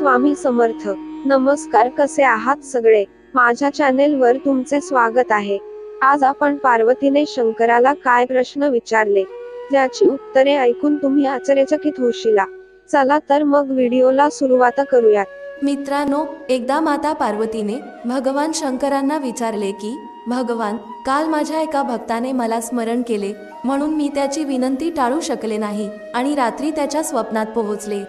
स्वामी समर्थ. नमस्कार, कसे आहात सगळे? माझ्या चॅनेल वर तुमचे स्वागत आहे. आज आपण पार्वतीने शंकराला काय प्रश्न विचारले ज्याची उत्तरे ऐकून तुम्ही आश्चर्यचकित होशीला. चला तर मग व्हिडिओला सुरुवात करूयात. मित्रांनो, एकदा माता पार्वतीने भगवान शंकरांना विचारले की भगवान, काल माझ्या एका भक्ताने मला स्मरण केले म्हणून मी त्याची विनंती टाळू शकले नाही आणि रात्री त्याच्या स्वप्नात पोहोचले.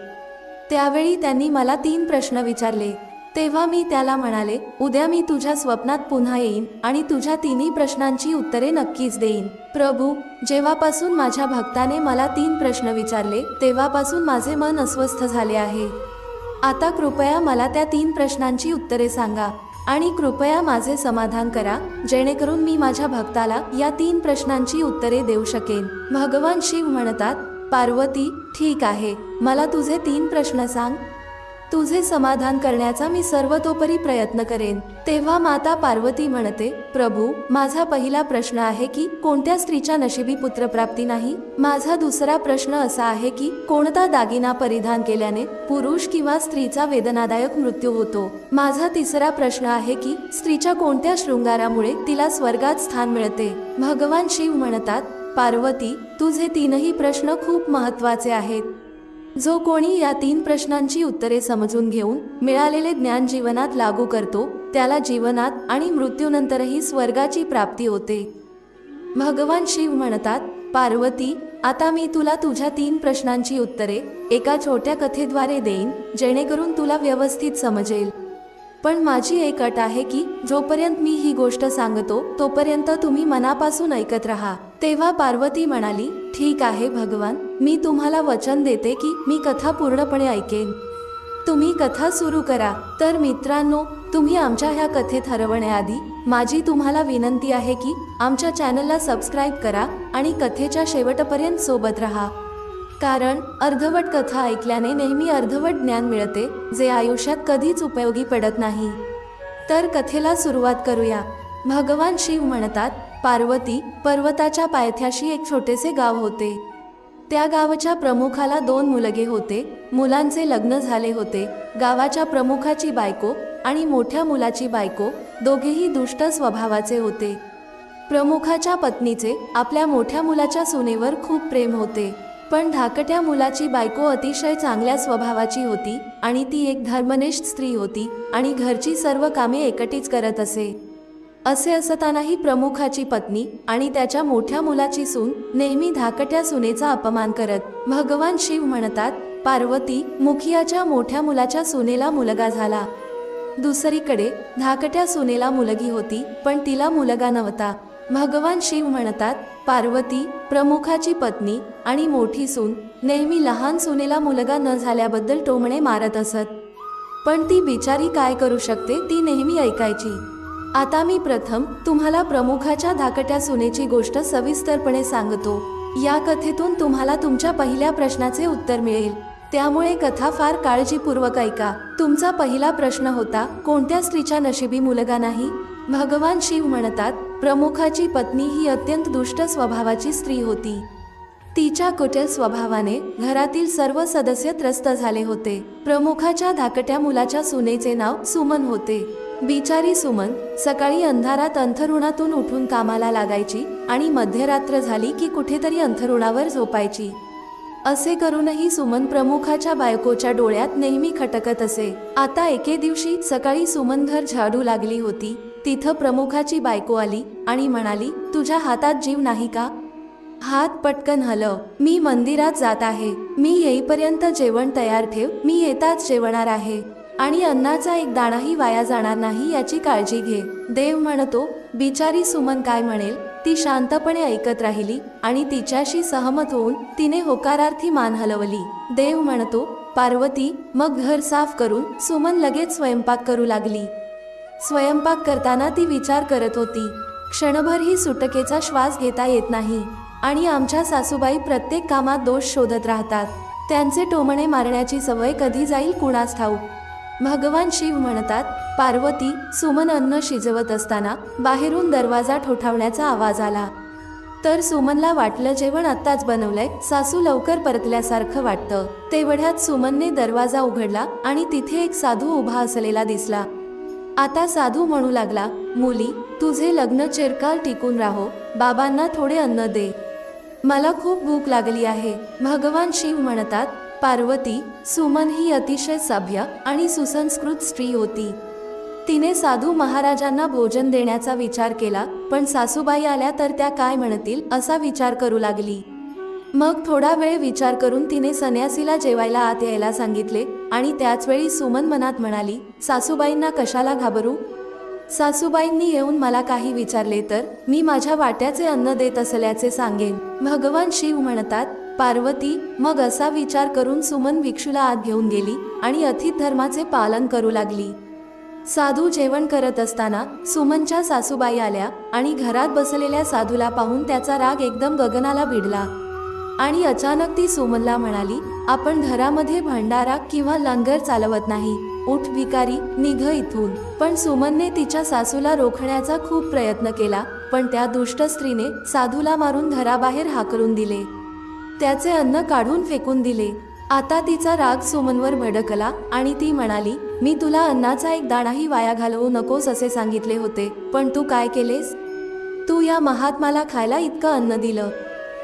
त्यावेळी त्यांनी मला 3 प्रश्न विचारले. तेव्हा मी त्याला म्हणाले, उद्या मी तुझ्या स्वप्नात पुन्हा येईन आणि तुझ्या 3 प्रश्नांची उत्तरे नक्कीच देईन. प्रभू, जेव्हापासून माझ्या भक्ताने मला 3 प्रश्न विचारले तेव्हापासून माझे मन अस्वस्थ झाले आहे. आता कृपया मला त्या 3 प्रश्नांची उत्तरे सांगा आणि कृपया माझे समाधान करा, जेणेकरून मी माझ्या भक्ताला या 3 प्रश्नांची उत्तरे देऊ शकेन. भगवान शिव म्हणतात, पार्वती, ठीक आहे, मला तुझे 3 प्रश्न सांग. तुझे समाधान करण्याचा मी सर्वतोपरी प्रयत्न करेन. तेव्हा माता पार्वती म्हणते, प्रभू, माझा पहिला प्रश्न आहे की कोणत्या स्त्रीच्या नशिबी पुत्रप्राप्ती नाही. माझा दुसरा प्रश्न असा आहे की कोणता दागिना परिधान केल्याने पुरुष किंवा स्त्रीचा वेदनादायक मृत्यू होतो. माझा तिसरा प्रश्न आहे की स्त्रीच्या कोणत्या शृंगारामुळे तिला स्वर्गात स्थान मिळते. भगवान शिव म्हणतात, पार्वती, तुझे 3ही प्रश्न खूप महत्त्वाचे आहेत. जो कोणी या 3 प्रश्नांची उत्तरे समजून घेऊन मिळालेले ज्ञान जीवनात लागू करतो त्याला जीवनात आणि मृत्यूनंतरही स्वर्गाची प्राप्ती होते. भगवान शिव म्हणतात, पार्वती, आता मी तुला तुझ्या 3 प्रश्नांची उत्तरे एका छोट्या कथेद्वारे देईन, जेणेकरून तुला व्यवस्थित समजेल. पण माझी एक अट आहे की जोपर्यंत मी ही गोष्ट सांगतो तोपर्यंत तुम्ही मनापासून ऐकत राहा. तेव्हा पार्वती म्हणाली, ठीक आहे भगवान, मी तुम्हाला वचन देते की मी कथा पूर्णपणे ऐकेन. तुम्ही कथा सुरू करा. तर मित्रांनो, तुम्ही आमच्या ह्या कथेत हरवण्याआधी माझी तुम्हाला विनंती आहे की आमच्या चॅनलला सबस्क्राईब करा आणि कथेच्या शेवटपर्यंत सोबत राहा. कारण अर्धवट कथा ऐकल्याने नेहमी अर्धवट ज्ञान मिळते, जे आयुष्यात कधीच उपयोगी पडत नाही. तर कथेला सुरुवात करूया. भगवान शिव म्हणतात, पार्वती, पर्वताच्या पायथ्याशी एक छोटेसे गाव होते. त्या गावाच्या प्रमुखाला 2 मुलगे होते. मुलांचे लग्न झाले होते. गावाच्या प्रमुखाची बायको आणि मोठ्या मुलाची बायको दोघेही दुष्ट स्वभावाचे होते. प्रमुखाच्या पत्नीचे आपल्या मोठ्या मुलाच्या सुनेवर खूप प्रेम होते, पण धाकट्या मुलाची बायको अतिशय चांगल्या स्वभावाची होती आणि ती एक धर्मनिष्ठ स्त्री होती आणि घरची सर्व कामे एकटीच करत असे. असे असतानाही प्रमुखाची पत्नी आणि त्याच्या मोठ्या मुलाची सून नेहमी धाकट्या सुनेचा अपमान करत. भगवान शिव म्हणतात, पार्वती, मुखियाच्या मोठ्या मुलाच्या सुनेला मुलगा झाला. दुसरीकडे धाकट्या सुनेला मुलगी होती, पण तिला मुलगा नव्हता. भगवान शिव म्हणतात, पार्वती, प्रमुखाची पत्नी आणि मोठी सून नेहमी लहान सुनेला मुलगा न झाल्याबद्दल टोमणे मारत असत, पण ती बिचारी काय करू शकते, ती नेहमी ऐकायची. आता मी प्रथम तुम्हाला प्रमुखाच्या धाकट्या सुनेची गोष्ट सविस्तरपणे सांगतो. या कथेतून तुम्हाला तुमच्या पहिल्या प्रश्नाचे उत्तर मिळेल, त्यामुळे कथा फार काळजीपूर्वक ऐका. तुमचा पहिला प्रश्न होता, कोणत्या स्त्रीच्या नशिबी मुलगा नाही. भगवान शिव म्हणतात, प्रमुखाची पत्नी ही अत्यंत दुष्ट स्वभावाची स्त्री होती. तिच्या कुटील स्वभावाने घरातील सर्व सदस्य त्रस्त झाले होते. प्रमुखाच्या धाकट्या मुलाच्या सुनेचे नाव सुमन होते. बिचारी सुमन सकाळी अंधारात अंथरुणातून उठून कामाला लागायची आणि मध्यरात्र झाली की कुठेतरी अंथरुणावर झोपायची. असे करूनही सुमन प्रमुखाच्या बायकोच्या डोळ्यात नेहमी खटकत असे. आता एके दिवशी सकाळी सुमन घर झाडू लागली होती. तिथं प्रमुखाची बायको आली आणि म्हणाली, तुझ्या हातात जीव नाही का? हात पटकन हलव, मी मंदिरात जात आहे. मी येईपर्यंत जेवण तयार ठेव, मी येताच जेवणार आहे आणि अन्नाचा एक दाणाही वाया जाणार नाही याची काळजी घे. देव म्हणतो, बिचारी सुमन काय म्हणेल ती शांतपणे ऐकत राहिली आणि तिच्याशी सहमत होऊन तिने होकारार्थी मान हलवली. देव म्हणतो, पार्वती, मग घर साफ करून सुमन लगेच स्वयंपाक करू लागली. स्वयंपाक करताना ती विचार करत होती, क्षणभरही सुटकेचा श्वास घेता येत नाही आणि आमच्या सासूबाई प्रत्येक कामात दोष शोधत राहतात. त्यांचे टोमणे मारण्याची सवय कधी जाईल कुणास ठाऊक. भगवान शिव म्हणतात, पार्वती, सुमन अन्न शिजवत असताना बाहेरून दरवाजा ठोठावण्याचा आवाज आला. तर सुमनला वाटलं जेवण आत्ताच बनवलंय, सासू लवकर परतल्यासारखं वाटतं. तेवढ्यात सुमनने दरवाजा उघडला आणि तिथे एक साधू उभा असलेला दिसला. आता साधू म्हणू लागला, मुली, तुझे लग्न चिरकाल टिकून राहो, बाबांना थोडे अन्न दे, मला खूप भूक लागली आहे. भगवान शिव म्हणतात, पार्वती, सुमन ही अतिशय सभ्य आणि सुसंस्कृत स्त्री होती. तिने साधू महाराजांना भोजन देण्याचा विचार केला, पण सासूबाई आल्या तर त्या काय म्हणतील असा विचार करू लागली. मग थोडा वेळ विचार करून तिने संन्यासीला जेवायला आत यायला सांगितले आणि त्याच वेळी सुमन मनात म्हणाली, सासूबाईंना कशाला घाबरू, सासूबाईंनी येऊन मला काही विचारले तर मी माझ्या वाट्याचे अन्न देत असल्याचे सांगेन. भगवान शिव म्हणतात, पार्वती, मग असा विचार करून सुमन भिक्षूला आत घेऊन गेली आणि अथित धर्माचे पालन करू लागली. साधू जेवण करत असताना सुमनच्या सासूबाई आल्या आणि घरात बसलेल्या साधूला पाहून त्याचा राग एकदम गगनाला भिडला आणि अचानक ती सुमनला म्हणाली, आपण घरामध्ये भंडारा किंवा लंगर चालवत नाही, उठ भिकारी, निघ इथून. पण सुमनने तिच्या सासूला रोखण्याचा खूप प्रयत्न केला, पण त्या दुष्ट स्त्रीने साधूला मारून घराबाहेर हाकलून दिले, त्याचे अन्न काढून फेकून दिले. आता तिचा राग सुमनवर भडकला आणि ती म्हणाली, मी तुला अन्नाचा एक दाणाही वाया घालवू नकोस असे सांगितले होते, पण तू काय केलेस, तू या महात्माला खायला इतकं अन्न दिलं.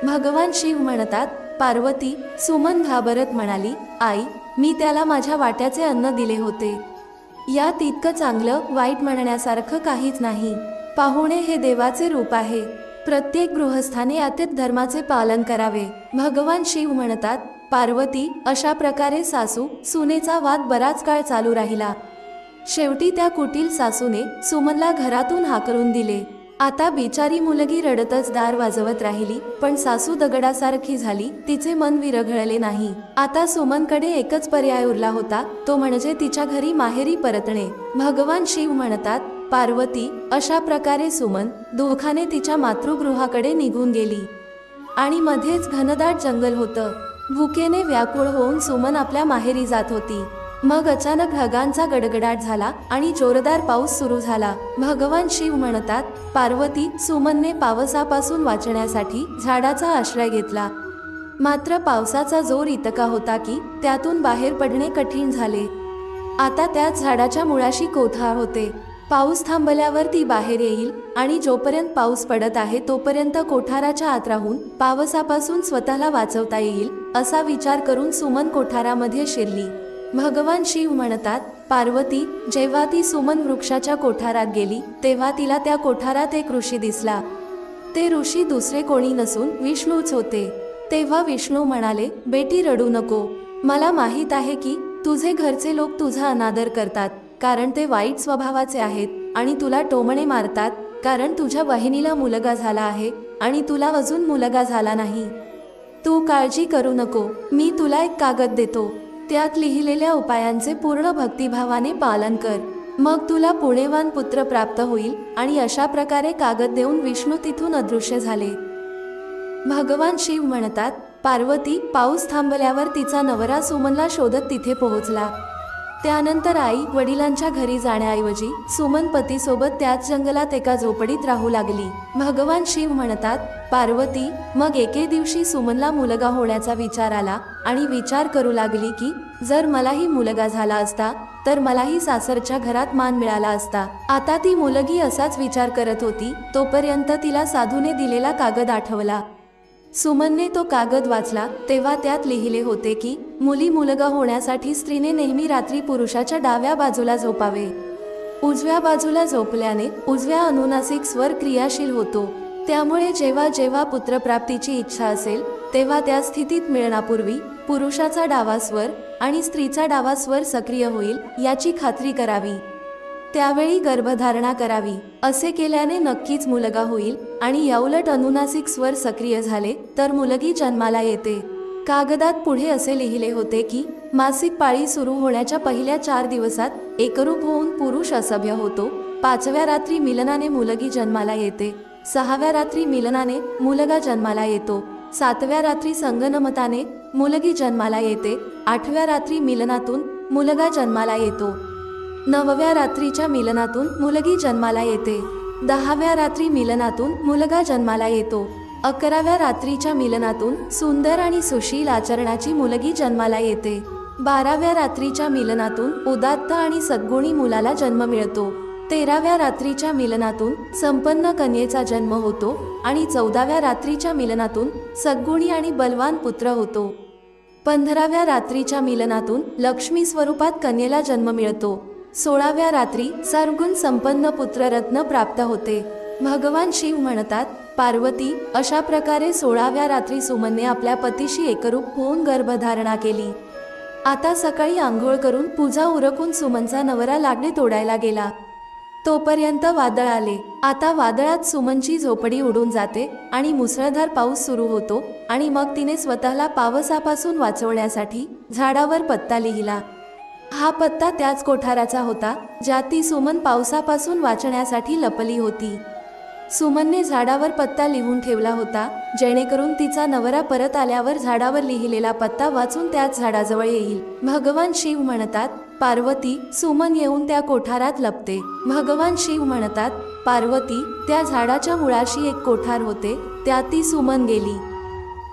भगवान शिव म्हणतात, पार्वती, सुमन घाबरत म्हणाली, आई, मी त्याला माझ्या वाट्याचे अन्न दिले होते, यात इतकं चांगलं वाईट म्हणण्यासारखं काहीच नाही. पाहुणे हे देवाचे रूप आहे, प्रत्येक गृहस्थाने अतित धर्माचे पालन करावे. भगवान शिव म्हणतात, पार्वती, अशा प्रकारे सासू सुनेचा वाद बराच काळ चालू राहिला. शेवटी त्या कुटील सासूने सुमनला घरातून हाकलून दिले. आता बिचारी मुलगी रडतच दार वाजवत राहिली, पण सासू दगडासारखी झाली, तिचे मन विरघळले नाही. आता सुमनकडे एकच पर्याय उरला होता, तो म्हणजे तिच्या घरी माहेरी परतणे. भगवान शिव म्हणतात, पार्वती, अशा प्रकारे सुमन दुःखाने तिच्या मातृगृहाकडे निघून गेली आणि मध्येच घनदाट जंगल होतं. भुकेने व्याकुळ होऊन सुमन आपल्या माहेरी जात होती. मग अचानक ढगांचा गडगडाट झाला आणि जोरदार पाऊस सुरू झाला. भगवान शिव म्हणतात, पार्वती, सुमनने पावसापासून वाचण्यासाठी झाडाचा आश्रय घेतला. मात्र पावसाचा जोर इतका होता की त्यातून बाहेर पडणे कठीण झाले. आता त्याच झाडाच्या मुळाशी कोठार होते. पाऊस थांबल्यावर ती बाहेर येईल आणि जोपर्यंत पाऊस पडत आहे तोपर्यंत कोठाराच्या आत राहून पावसापासून स्वतःला वाचवता येईल असा विचार करून सुमन कोठारामध्ये शिरली. भगवान शिव म्हणतात, पार्वती, जेव्हा ती सुमन वृक्षाच्या कोठारात गेली तेव्हा तिला त्या कोठारात एक ऋषी दिसला. ते ऋषी दुसरे कोणी नसून विष्णूच होते. तेव्हा विष्णू म्हणाले, बेटी रडू नको, मला माहीत आहे की तुझे घरचे लोक तुझा अनादर करतात कारण ते वाईट स्वभावाचे आहेत आणि तुला टोमणे मारतात कारण तुझ्या बहिणीला मुलगा झाला आहे आणि तुला अजून मुलगा झाला नाही. तू काळजी करू नको, मी तुला एक कागद देतो, त्यात लिहिलेल्या उपायांचे पूर्ण भक्तिभावाने पालन कर, मग तुला पुण्यवान पुत्र प्राप्त होईल. आणि अशा प्रकारे कागद देऊन विष्णू तिथून अदृश्य झाले. भगवान शिव म्हणतात, पार्वती, पाऊस थांबल्यावर तिचा नवरा सुमनला शोधत तिथे पोहोचला. त्यानंतर आई वडिलांच्या घरी जाण्याऐवजी सुमन पतीसोबत त्याच जंगलात एका झोपडीत राहू लागली. भगवान शिव म्हणतात, पार्वती, मग एके दिवशी सुमनला मुलगा होण्याचा विचार आला आणि विचार करू लागली की जर मलाही मुलगा झाला असता तर मलाही सासरच्या घरात मान मिळाला असता. आता ती मुलगी असाच विचार करत होती तोपर्यंत तिला साधूने दिलेला कागद आठवला. सुमनने तो कागद वाचला तेव्हा त्यात लिहिले होते की मुली मुलगा होण्यासाठी स्त्रीने नेहमी रात्री पुरुषाच्या डाव्या बाजूला झोपावे. उजव्या बाजूला झोपल्याने उजव्या अनुनासिक स्वर क्रियाशील होतो. त्यामुळे जेव्हा जेव्हा पुत्रप्राप्तीची इच्छा असेल तेव्हा त्या स्थितीत मिळण्यापूर्वी पुरुषाचा डावा स्वर आणि स्त्रीचा डावा स्वर सक्रिय होईल याची खात्री करावी. त्यावेळी गर्भधारणा करावी. असे केल्याने नक्कीच मुलगा होईल आणि याउलट अनुनासिक स्वर सक्रिय झाले तर मुलगी जन्माला येते. कागदात पुढे असे लिहिले होते की मासिक पाळी सुरू होण्याच्या पहिल्या 4 दिवसात एकरूप होऊन पुरुष असभ्य होतो. 5व्या रात्री मिलनाने मुलगी जन्माला येते. 6व्या रात्री मिलनाने मुलगा जन्माला येतो. 7व्या रात्री संगनमताने मुलगी जन्माला येते. 8व्या रात्री मिलनातून मुलगा जन्माला येतो. 9व्या रात्रीच्या मिलनातून मुलगी जन्माला येते. 10व्या रात्री मिलनातून मुलगा जन्माला येतो. 11व्या रात्रीच्या मिलनातून सुंदर आणि सुशील आचरणाची मुलगी जन्माला येते. 12व्या रात्रीच्या मिलनातून उदात्त आणि सद्गुणी मुलाला जन्म मिळतो. 13व्या रात्रीच्या मिलनातून संपन्न कन्येचा जन्म होतो आणि 14व्या रात्रीच्या मिलनातून सद्गुणी आणि बलवान पुत्र होतो. 15व्या रात्रीच्या मिलनातून लक्ष्मी स्वरूपात कन्येला जन्म मिळतो. 16व्या रात्री सर्वगुण संपन्न पुत्ररत्न प्राप्त होते. भगवान शिव म्हणतात, पार्वती, अशा प्रकारे 16व्या रात्री सुमनने आपल्या पतीशी एकरूप होऊन गर्भधारणा केली. आता सकाळी आंघोळ करून पूजा उरकून सुमनचा नवरा लाकडे तोडायला गेला. तोपर्यंत वादळ आले. आता वादळात सुमनची झोपडी उडून जाते आणि मुसळधार पाऊस सुरू होतो आणि मग तिने स्वतःला पावसापासून वाचवण्यासाठी झाडावर पत्ता लिहिला. हा पत्ता त्याच कोठाराचा होता ज्यात ती सुमन पावसापासून वाचण्यासाठी लपली होती. सुमनने झाडावर पत्ता लिहून ठेवला होता जेणेकरून तिचा नवरा परत आल्यावर झाडावर लिहिलेला पत्ता वाचून त्याच झाडाजवळ येईल. भगवान शिव म्हणतात, पार्वती, सुमन येऊन त्या कोठारात लपते. भगवान शिव म्हणतात, पार्वती, त्या झाडाच्या मुळाशी एक कोठार होते, त्यात ती सुमन गेली.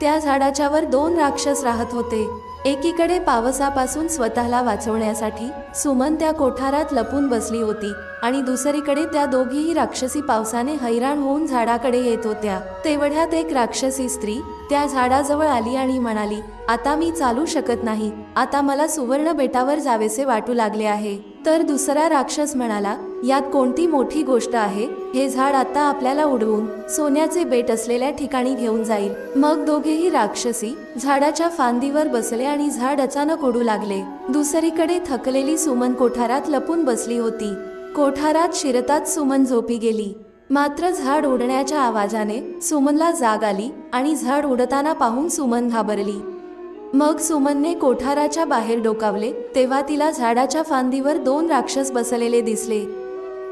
त्या झाडाच्यावर 2 राक्षस राहत होते. एकीकडे पावसापासून स्वतःला वाचवण्यासाठी सुमन त्या कोठारात लपून बसली होती आणि दुसरीकडे त्या दोघीही राक्षसी पावसाने हैराण होऊन झाडाकडे येत होत्या. तेवढ्यात एक राक्षसी स्त्री त्या झाडाजवळ आली आणि म्हणाली, आता मी चालू शकत नाही, आता मला सुवर्ण बेटावर जावेसे वाटू लागले आहे. तर दुसरा राक्षस म्हणाला, यात कोणती मोठी गोष्ट आहे, हे झाड आता आपल्याला उडवून सोन्याचे बेट असलेल्या ठिकाणी घेऊन जाईल. मग दोघेही राक्षसी झाडाच्या फांदीवर बसले आणि झाड अचानक उडू लागले. दुसरीकडे थकलेली सुमन कोठारात लपून बसली होती. कोठारात शिरताच सुमन झोपी गेली. मात्र झाड उडण्याच्या आवाजाने सुमनला जाग आली आणि झाड उडताना पाहून सुमन घाबरली. मग सुमनने कोठाराच्या बाहेर डोकावले तेव्हा तिला झाडाच्या फांदीवर 2 राक्षस बसलेले दिसले.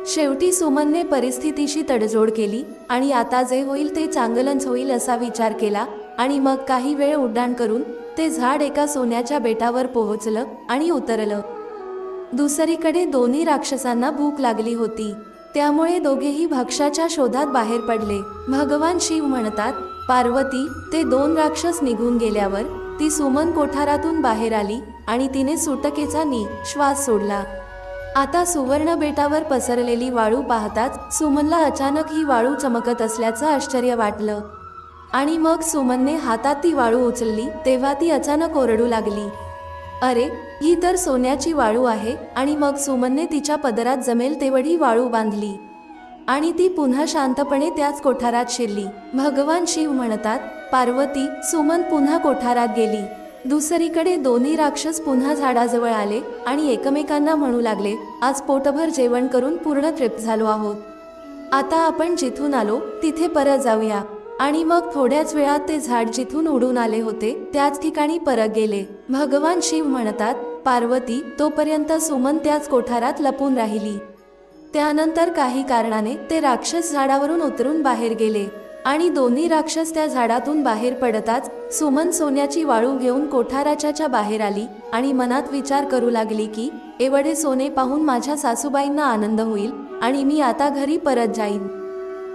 शेवटी सुमनने परिस्थितीशी तडजोड केली आणि आता जे होईल ते चांगलंच होईल असा विचार केला आणि मग काही वेळ उड्डाण करून ते झाड एका सोन्याच्या बेटावर पोहोचलं आणि उतरलं. दुसरीकडे दोन्ही राक्षसांना भूक लागली होती, त्यामुळे दोघेही भक्ष्याच्या शोधात बाहेर पडले. भगवान शिव म्हणतात, पार्वती, ते 2 राक्षस निघून गेल्यावर ती सुमन कोठारातून बाहेर आली आणि तिने सुटकेचा श्वास सोडला. आता सुवर्ण बेटावर पसरलेली वाळू पाहताच सुमनला अचानक ही वाळू चमकत असल्याचं आश्चर्य वाटलं आणि मग सुमनने हातात ती वाळू उचलली तेव्हा ती अचानक ओरडू लागली, अरे, ही तर सोन्याची वाळू आहे. आणि मग सुमनने तिच्या पदरात जमेल तेवढी वाळू बांधली आणि ती पुन्हा शांतपणे त्याच कोठारात शिरली. भगवान शिव म्हणतात, पार्वती, सुमन पुन्हा कोठारात गेली. दुसरीकडे दोन्ही राक्षस पुन्हा झाडाजवळ आले आणि एकमेकांना म्हणू लागले, आज पोटभर जेवण करून पूर्ण तृप्त झालो आहोत. आता आपण जिथून आलो तिथे परत जाऊया. आणि मग थोड्याच वेळात ते झाड जिथून उडून आले होते त्याच ठिकाणी परत गेले. भगवान शिव म्हणतात, पार्वती, तोपर्यंत सुमन त्याच कोठारात लपून राहिली. त्यानंतर काही कारणाने ते राक्षस झाडावरून उतरून बाहेर गेले आणि दोन्ही राक्षस त्या झाडातून बाहेर पडताच सुमन सोन्याची वाळू घेऊन कोठाराच्या बाहेर आली आणि मनात विचार करू लागली की एवढे सोने पाहून माझ्या सासूबाईंना आनंद होईल आणि मी आता घरी परत जाईन.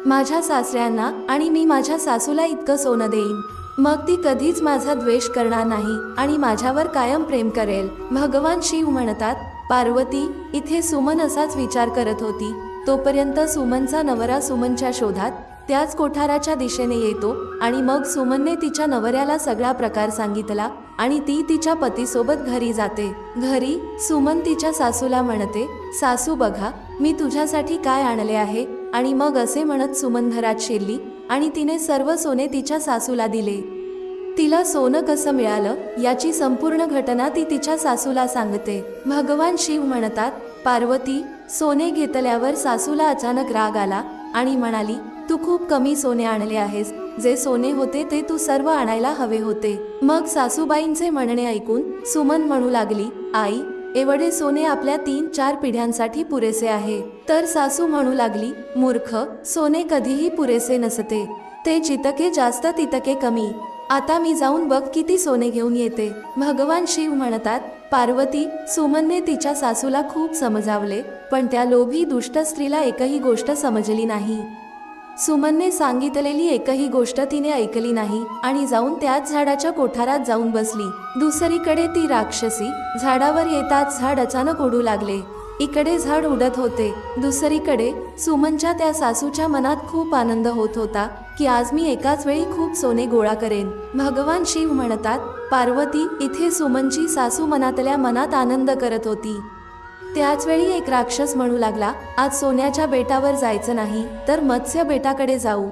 माझ्या सासऱ्यांना आणि मी माझ्या सासूला इतकं सोनं देईन. मग ती कधीच माझा द्वेष करणार नाही आणि माझ्यावर कायम प्रेम करेल. भगवान शिव म्हणतात, पार्वती, इथे सुमन असाच विचार करत होती. तोपर्यंत सुमनचा नवरा सुमनच्या शोधात त्याच कोठाराच्या दिशेने येतो आणि मग सुमनने तिच्या नवऱ्याला सगळा प्रकार सांगितला आणि ती तिच्या पतीसोबत घरी जाते. घरी सुमन तिच्या सासूला म्हणते, सासू बघा, मी तुझ्यासाठी काय आणले आहे. आणि मग असे म्हणत सुमन घरात शिरली आणि तिने सर्व सोने तिच्या सासूला दिले. तिला सोनं कसं मिळालं याची संपूर्ण घटना ती तिच्या सासूला सांगते. भगवान शिव म्हणतात, पार्वती, सोने घेतल्यावर सासूला अचानक राग आला आणि म्हणाली, तू खूप कमी सोने आणले आहेस. जे सोने होते ते तू सर्व आणायला हवे होते. मग सासूबाईंचे म्हणणे ऐकून सुमन म्हणू लागली, आई, एवढे सोने आपल्या 3-4 पिढ्यांसाठी पुरेसे आहे. तर सासू म्हणू लागली, मूर्ख, सोने कधीही पुरेसे नसते. ते जितके जास्त तितके कमी. आता मी जाऊन बघ किती सोने घेऊन येते. भगवान शिव म्हणतात, पार्वती, सुमनने तिच्या सासूला खूप समजावले पण त्या लोभी दुष्ट स्त्रीला एकही गोष्ट समजली नाही. सुमनने सांगितलेली एकही गोष्ट तिने ऐकली नाही आणि जाऊन त्याच झाडाच्या कोठारात जाऊन बसली। दुसरीकडे ती राक्षसी झाडावर येताच झाड अचानक उडू लागले। इकडे झाड उडत होते, दुसरीकडे सुमनच्या त्या सासूच्या मनात खूप आनंद होत होता की आज मी एकाच वेळी खूप सोने गोळा करेन। भगवान शिव म्हणतात, पार्वती, इथे सुमनची सासू मनातल्या मनात आनंद करत होती। त्याच वेळी एक राक्षस म्हणू लागला, आज सोन्याच्या बेटावर जायचं नाही तर मत्स्य बेटाकडे जाऊ।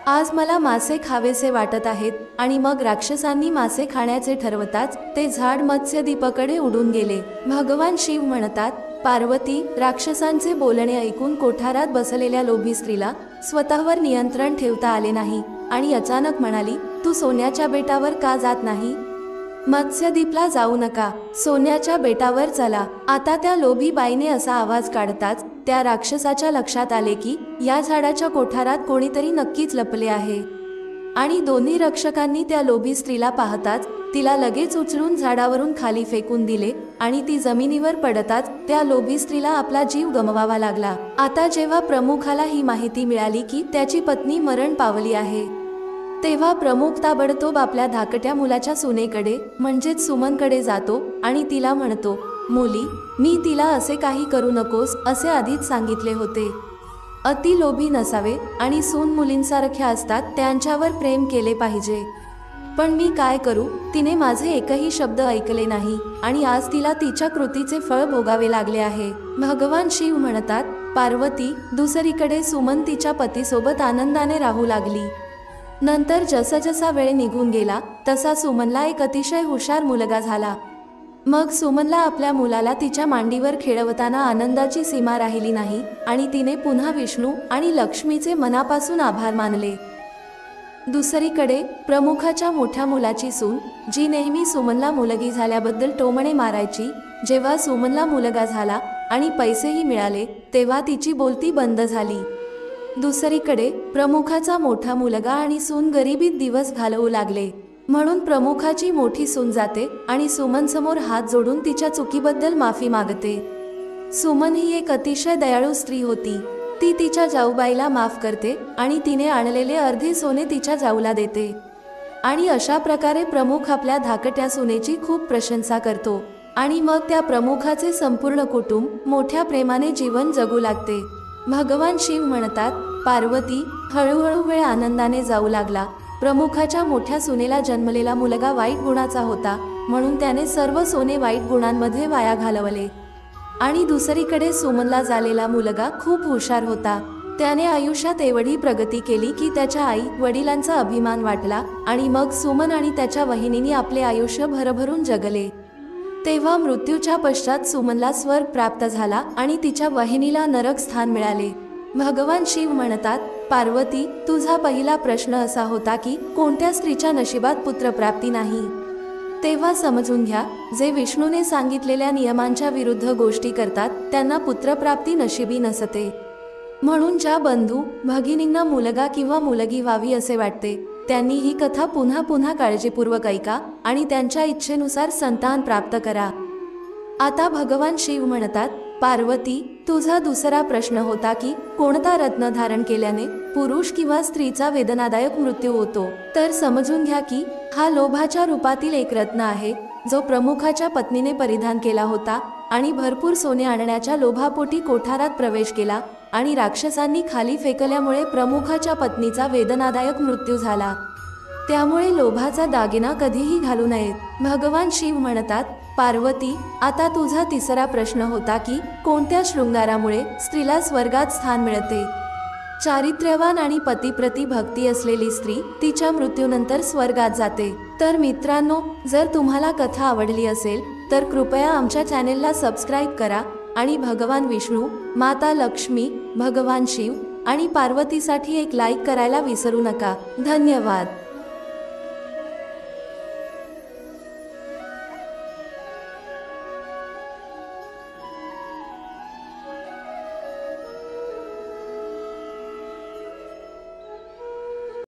आज मला मासे खावेसे वाटत आहेत। आणि मग राक्षसांनी मासे खाण्याचे ठरवताच ते झाड मत्स्यदीपाकडे उडून गेले। भगवान शिव म्हणतात, पार्वती, राक्षसांचे बोलणे ऐकून कोठारात बसलेल्या लोभी स्त्रीला स्वतःवर नियंत्रण ठेवता आले नाही आणि अचानक म्हणाली, तू सोन्याच्या बेटावर का जात नाही? मत्स्यदीपला जाऊ नका, सोन्याच्या बेटावर चला। आता त्या लोभी बाईने असा आवाज काढताच त्या राक्षसाच्या लक्षात आले की या झाडाच्या कोठारात कोणीतरी नक्कीच लपले आहे। आणि दोन्ही रक्षकांनी त्या लोभी स्त्रीला पाहताच तिला लगेच उचलून झाडावरून खाली फेकून दिले आणि ती जमिनीवर पडताच त्या लोभी स्त्रीला आपला जीव गमवावा लागला। आता जेव्हा प्रमुखाला ही माहिती मिळाली की त्याची पत्नी मरण पावली आहे, तेव्हा प्रमुख ताबडतोब आपल्या धाकट्या मुलाच्या सुनेकडे म्हणजेच सुमनकडे जातो आणि तिला म्हणतो, मुली, मी तिला असे काही करू नकोस असे आधीच सांगितले होते। अति लोभी नसावे आणि सून मुलींसारख्या असतात, त्यांच्यावर प्रेम केले पाहिजे। पण मी काय करू, तिने माझे एकही शब्द ऐकले नाही आणि आज तिला तिच्या कृतीचे फळ भोगावे लागले आहे। भगवान शिव म्हणतात, पार्वती, दुसरीकडे सुमन तिच्या पतीसोबत आनंदाने राहू लागली। नंतर जसा वेळ निघून गेला तसा सुमनला एक अतिशय हुशार मुलगा झाला। मग सुमनला आपल्या मुलाला तिच्या मांडीवर खेळवताना आनंदाची सीमा राहिली नाही आणि तिने पुन्हा विष्णू आणि लक्ष्मीचे मनापासून आभार मानले। दुसरीकडे प्रमुखाच्या मोठ्या मुलाची सून, जी नेहमी सुमनला मुलगी झाल्याबद्दल टोमणे मारायची, जेव्हा सुमनला मुलगा झाला आणि पैसेही मिळाले तेव्हा तिची बोलती बंद झाली। दुसरीकडे प्रमुखाचा मोठा मुलगा आणि सून गरिबीत दिवस घालवू लागले, म्हणून प्रमुखाची मोठी सून जाते आणि सुमन समोर हात जोडून तिच्या चुकीबद्दल माफी मागते। सुमन ही एक अतिशय दयाळू स्त्री होती। ती तिच्या जाऊबाईला माफ करते आणि तिने आणलेले अर्धे सोने तिच्या जाऊला देते आणि अशा प्रकारे प्रमुख आपल्या धाकट्या सुनेची खूप प्रशंसा करतो आणि मग त्या प्रमुखाचे संपूर्ण कुटुंब मोठ्या प्रेमाने जीवन जगू लागते। भगवान शिव म्हणतात, पार्वती, हळूहळू वेळ आनंदाने जाऊ लागला। प्रमुखाच्या मोठ्या सुनेला जन्मलेला मुलगा वाईट गुणाचा होता, म्हणून त्याने सर्व सोने वाईट गुणांमध्ये वाया घालवले। आणि दुसरीकडे सुमनला झालेला मुलगा खूप हुशार होता। त्याने आयुष्यात एवढी प्रगती केली की त्याच्या आई वडिलांचा अभिमान वाटला आणि मग सुमन आणि त्याच्या वहिनींनी आपले आयुष्य भरभरून जगले। तेव्हा मृत्यूच्या पश्चात सुमनला स्वर्ग प्राप्त झाला आणि तिच्या वहिनीला नरक स्थान मिळाले। भगवान शिव म्हणतात, पार्वती, तुझा पहिला प्रश्न असा होता की कोणत्या स्त्रीच्या नशिबात पुत्रप्राप्ती नाही। तेव्हा समजून घ्या, जे विष्णूने सांगितलेल्या नियमांच्या विरुद्ध गोष्टी करतात त्यांना पुत्रप्राप्ती नशिबी नसते। म्हणून ज्या बंधू भगिनींना मुलगा किंवा मुलगी व्हावी असे वाटते त्यांनी ही कथा पुन्हा पुन्हा काळजीपूर्वक ऐका आणि त्यांच्या इच्छेनुसार संतान प्राप्त करा। आता भगवान शिव म्हणतात, पार्वती, तुझा दुसरा प्रश्न होता की कोणता रत्न धारण केल्याने पुरुष किंवा स्त्रीचा वेदनादायक मृत्यू होतो। तर समजून घ्या की हा लोभाच्या रूपातील एक रत्न आहे, जो प्रमुखाच्या पत्नीने परिधान केला होता आणि भरपूर सोने आणण्याच्या लोभापोटी कोठारात प्रवेश केला आणि राक्षसांनी खाली फेकल्यामुळे प्रमुखाच्या पत्नीचा वेदनादायक मृत्यू झाला। त्यामुळे लोभाचा दागिना कधीही घालू नयेत। भगवान शिव म्हणतात, पार्वती, आता तुझा तिसरा प्रश्न होता की कोणत्या शृंगारामुळे स्त्रीला स्वर्गात स्थान मिळते। चारित्र्यवान आणि पतिप्रती भक्ती असलेली स्त्री तिच्या मृत्यूनंतर स्वर्गात जाते। तर मित्रांनो, जर तुम्हाला कथा आवडली असेल तर कृपया आमच्या चॅनेलला सबस्क्राईब करा आणि भगवान विष्णू, माता लक्ष्मी, भगवान शिव आणि पार्वतीसाठी एक लाईक करायला विसरू नका। धन्यवाद।